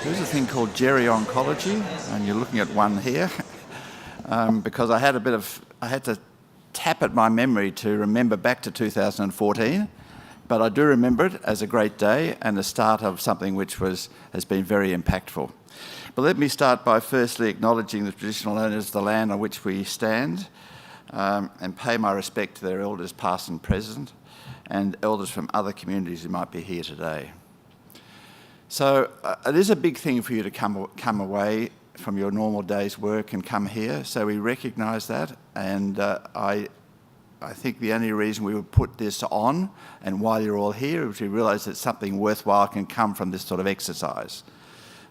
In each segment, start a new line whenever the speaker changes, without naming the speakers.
There's a thing called geri-oncology, and you're looking at one here, because I had to tap at my memory to remember back to 2014, but I do remember it as a great day and the start of something which has been very impactful. But let me start by firstly acknowledging the traditional owners of the land on which we stand, and pay my respect to their elders past and present, and elders from other communities who might be here today. So it is a big thing for you to come away from your normal day's work and come here, so we recognise that, and I think the only reason we would put this on and why you're all here is we realise that something worthwhile can come from this sort of exercise.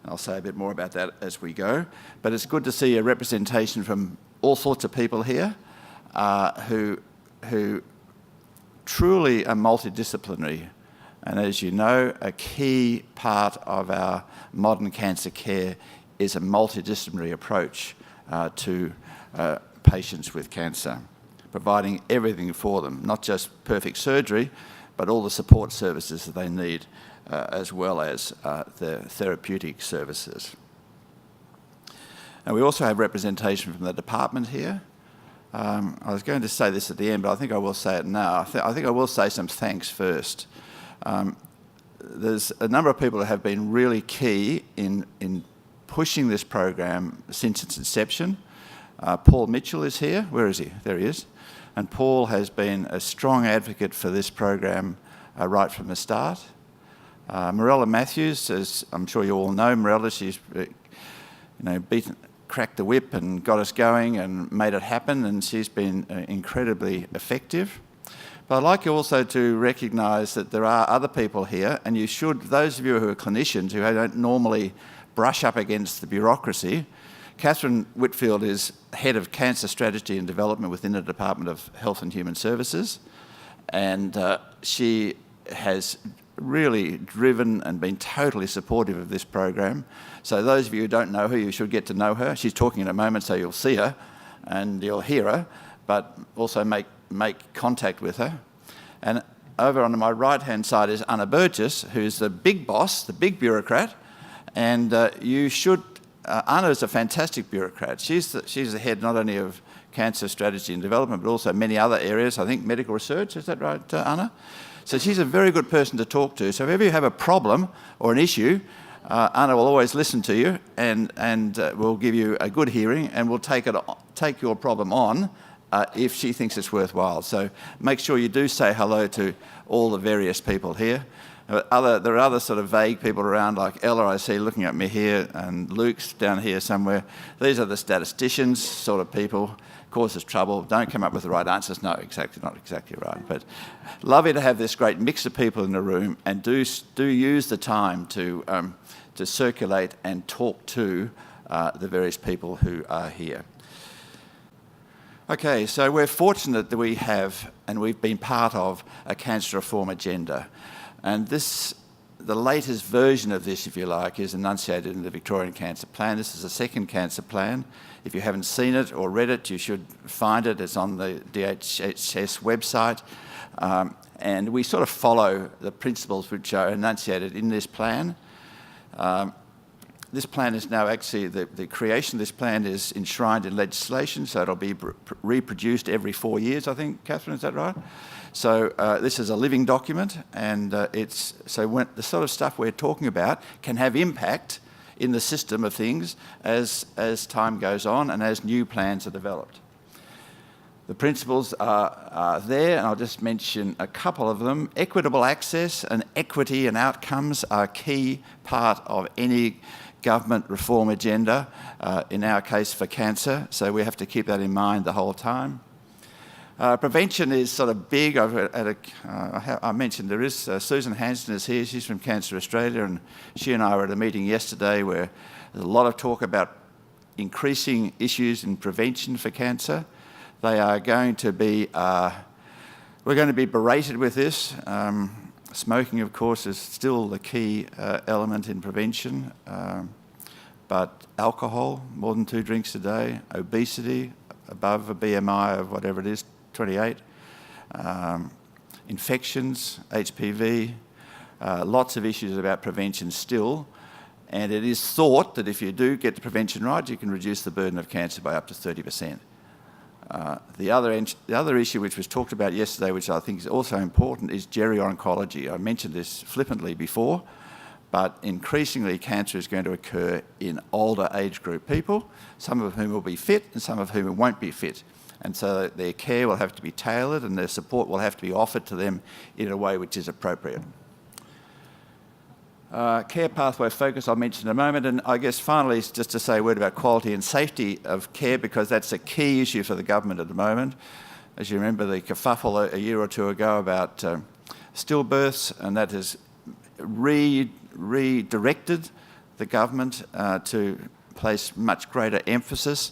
And I'll say a bit more about that as we go, but it's good to see a representation from all sorts of people here who truly are multidisciplinary. And as you know, a key part of our modern cancer care is a multidisciplinary approach to patients with cancer, providing everything for them, not just perfect surgery, but all the support services that they need, as well as the therapeutic services. And we also have representation from the department here. I was going to say this at the end, but I think I will say it now. I think I will say some thanks first. There's a number of people that have been really key in pushing this program since its inception. Paul Mitchell is here. Where is he? There he is. And Paul has been a strong advocate for this program right from the start. Morella Matthews, as I'm sure you all know, Morella, she's cracked the whip and got us going and made it happen, and she's been incredibly effective. But I'd like you also to recognise that there are other people here, and you should, those of you who are clinicians who don't normally brush up against the bureaucracy, Catherine Whitfield is Head of Cancer Strategy and Development within the Department of Health and Human Services, and she has really driven and been totally supportive of this program. So those of you who don't know her, you should get to know her. She's talking in a moment, so you'll see her and you'll hear her, but also make contact with her. And over on my right-hand side is Anna Burgess, who's the big boss, the big bureaucrat, and you should... Anna is a fantastic bureaucrat. She's the head not only of cancer strategy and development, but also many other areas. I think medical research, is that right, Anna? So she's a very good person to talk to. So if ever you have a problem or an issue, Anna will always listen to you and will give you a good hearing, and will take your problem on if she thinks it's worthwhile. So make sure you do say hello to all the various people here. There are other sort of vague people around, like Ella, I see looking at me here, and Luke's down here somewhere. These are the statisticians sort of people. Causes trouble, don't come up with the right answers. No, not exactly right. But lovely to have this great mix of people in the room, and do use the time to circulate and talk to the various people who are here. Okay, so we're fortunate that we have, and we've been part of, a cancer reform agenda. And the latest version of this, if you like, is enunciated in the Victorian Cancer Plan. This is the second cancer plan. If you haven't seen it or read it, you should find it. It's on the DHHS website. And we sort of follow the principles which are enunciated in this plan. This plan is now actually, the creation of this plan is enshrined in legislation, so it'll be reproduced every 4 years, I think. Catherine, is that right? So this is a living document, and when the sort of stuff we're talking about can have impact in the system of things as time goes on and as new plans are developed. The principles are there, and I'll just mention a couple of them. Equitable access and equity and outcomes are a key part of any government reform agenda, in our case for cancer, so we have to keep that in mind the whole time. Prevention is sort of big. I mentioned there is, Susan Hanson is here, she's from Cancer Australia, and she and I were at a meeting yesterday where there's a lot of talk about increasing issues in prevention for cancer. They are going to be, we're going to be berated with this. Smoking, of course, is still the key element in prevention, but alcohol, more than 2 drinks a day, obesity, above a BMI of whatever it is, 28, infections, HPV, lots of issues about prevention still. And it is thought that if you do get the prevention right, you can reduce the burden of cancer by up to 30%. The other issue which was talked about yesterday, which I think is also important, is geri-oncology. I mentioned this flippantly before, but increasingly cancer is going to occur in older age group people, some of whom will be fit and some of whom won't be fit. And so their care will have to be tailored and their support will have to be offered to them in a way which is appropriate. Care pathway focus I'll mention in a moment, and I guess finally just to say a word about quality and safety of care, because that's a key issue for the government at the moment. As you remember, the kerfuffle a year or two ago about stillbirths, and that has redirected the government to place much greater emphasis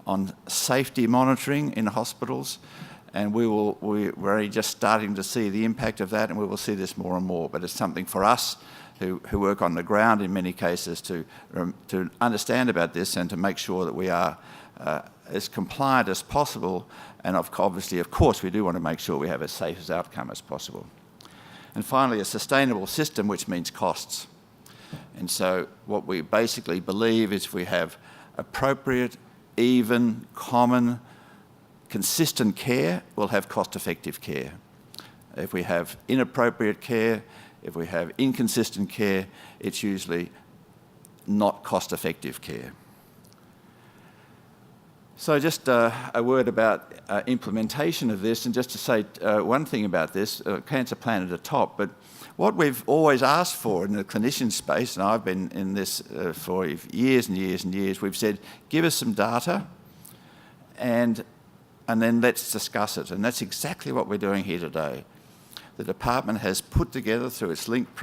on safety monitoring in hospitals, and we're only just starting to see the impact of that, and we will see this more and more. But it's something for us who work on the ground in many cases to understand about this and to make sure that we are as compliant as possible, and obviously, of course, we do want to make sure we have as safe as outcome as possible. And finally, a sustainable system, which means costs. And so what we basically believe is if we have appropriate, even, common, consistent care, we'll have cost-effective care. If we have inappropriate care, if we have inconsistent care, it's usually not cost-effective care. So just a word about implementation of this, and just to say one thing about this, cancer plan at the top, but what we've always asked for in the clinician space, and I've been in this for years and years and years, we've said, give us some data and then let's discuss it. And that's exactly what we're doing here today. The department has put together through its linked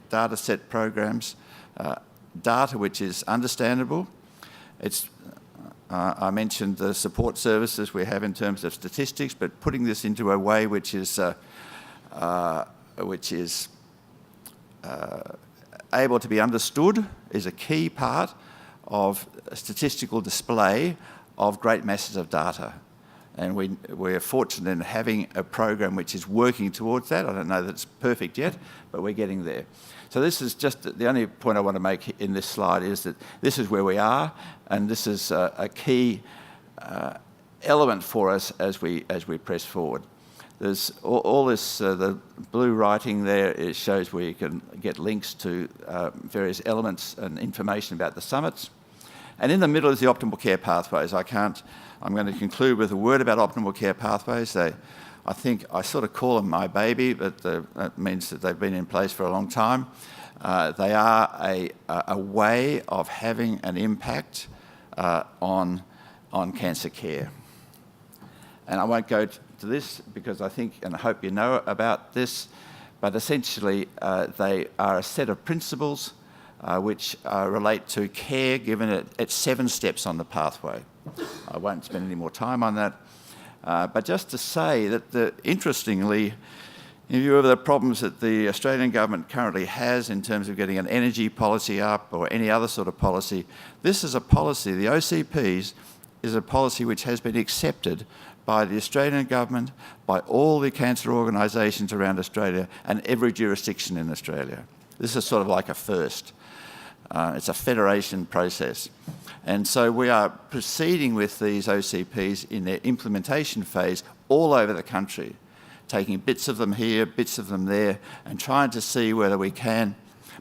data set programs data which is understandable. I mentioned the support services we have in terms of statistics, but putting this into a way which is able to be understood is a key part of a statistical display of great masses of data. And we're fortunate in having a program which is working towards that. I don't know that it's perfect yet, but we're getting there. So this is just the only point I want to make in this slide is that this is where we are, and this is a key element for us as we press forward. There's all this, the blue writing there, it shows where you can get links to various elements and information about the summits. And in the middle is the optimal care pathways. I'm going to conclude with a word about optimal care pathways. I think I sort of call them my baby, but that means that they've been in place for a long time. They are a way of having an impact on cancer care. And I won't go to this because I think, and I hope you know about this, but essentially they are a set of principles which relate to care given at 7 steps on the pathway. I won't spend any more time on that. But just to say that, interestingly, in view of the problems that the Australian government currently has in terms of getting an energy policy up or any other sort of policy, this is a policy, the OCPs is a policy which has been accepted by the Australian government, by all the cancer organisations around Australia and every jurisdiction in Australia. This is sort of like a first. It's a federation process. And so we are proceeding with these OCPs in their implementation phase all over the country, taking bits of them here, bits of them there, and trying to see whether we can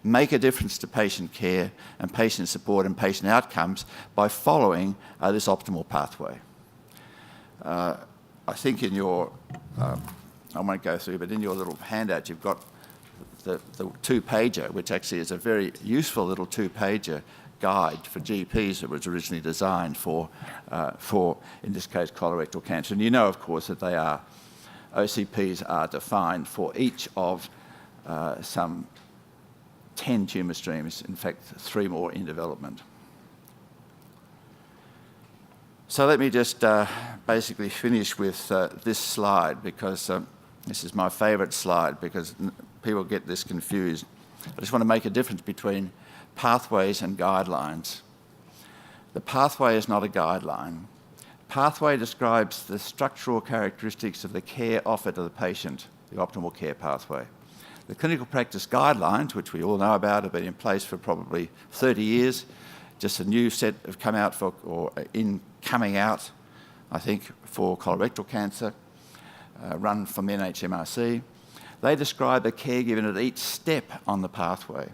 make a difference to patient care and patient support and patient outcomes by following this optimal pathway. I think in your, I won't go through, but in your little handout you've got the 2-pager, which actually is a very useful little 2-pager guide for GPs that was originally designed for, in this case, colorectal cancer. And you know, of course, that OCPs are defined for each of some 10 tumour streams, in fact, 3 more in development. So let me just basically finish with this slide, because this is my favourite slide, because people get this confused. I just want to make a difference between pathways and guidelines. The pathway is not a guideline. pathway describes the structural characteristics of the care offered to the patient, the optimal care pathway. The clinical practice guidelines, which we all know about, have been in place for probably 30 years. Just a new set have come out coming out, I think, for colorectal cancer, run from NHMRC. They describe the care given at each step on the pathway.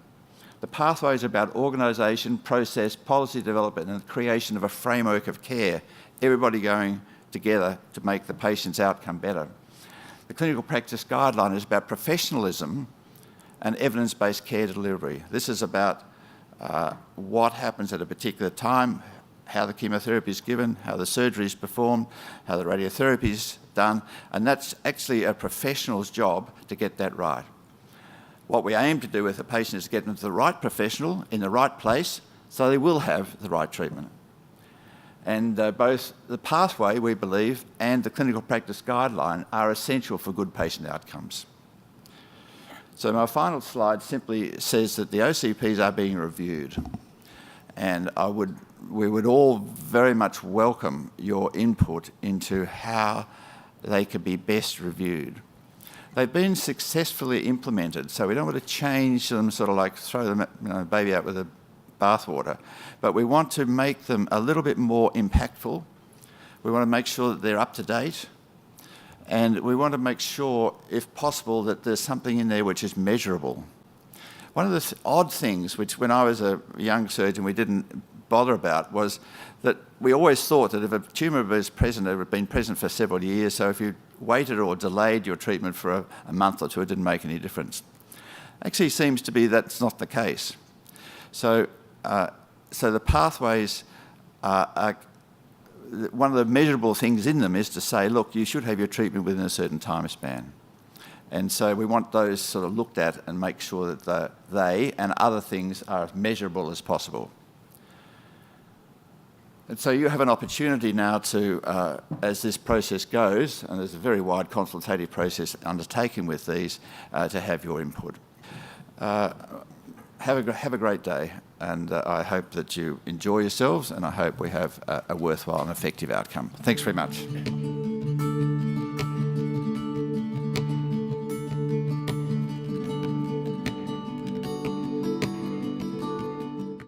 The pathway is about organisation, process, policy development and the creation of a framework of care, everybody going together to make the patient's outcome better. The clinical practice guideline is about professionalism and evidence-based care delivery. This is about what happens at a particular time, how the chemotherapy is given, how the surgery is performed, how the radiotherapy is done, and that's actually a professional's job to get that right. What we aim to do with the patient is get them to the right professional in the right place so they will have the right treatment. And both the pathway, we believe, and the clinical practice guideline are essential for good patient outcomes. So my final slide simply says that the OCPs are being reviewed, and we would all very much welcome your input into how they could be best reviewed. They've been successfully implemented, so we don't want to change them, sort of like throw them, baby out with the bathwater, but we want to make them a little bit more impactful. We want to make sure that they're up to date, and we want to make sure, if possible, that there's something in there which is measurable. One of the odd things, which when I was a young surgeon we didn't bother about, was that we always thought that if a tumour was present, it had been present for several years, so if you waited or delayed your treatment for a month or two, it didn't make any difference. Actually seems to be that's not the case. So the pathways are one of the measurable things in them is to say, look, you should have your treatment within a certain time span. And so we want those sort of looked at and make sure that they and other things are as measurable as possible. And so you have an opportunity now to, as this process goes, and there's a very wide consultative process undertaken with these, to have your input. Have a great day, and I hope that you enjoy yourselves, and I hope we have a worthwhile and effective outcome. Thanks very much.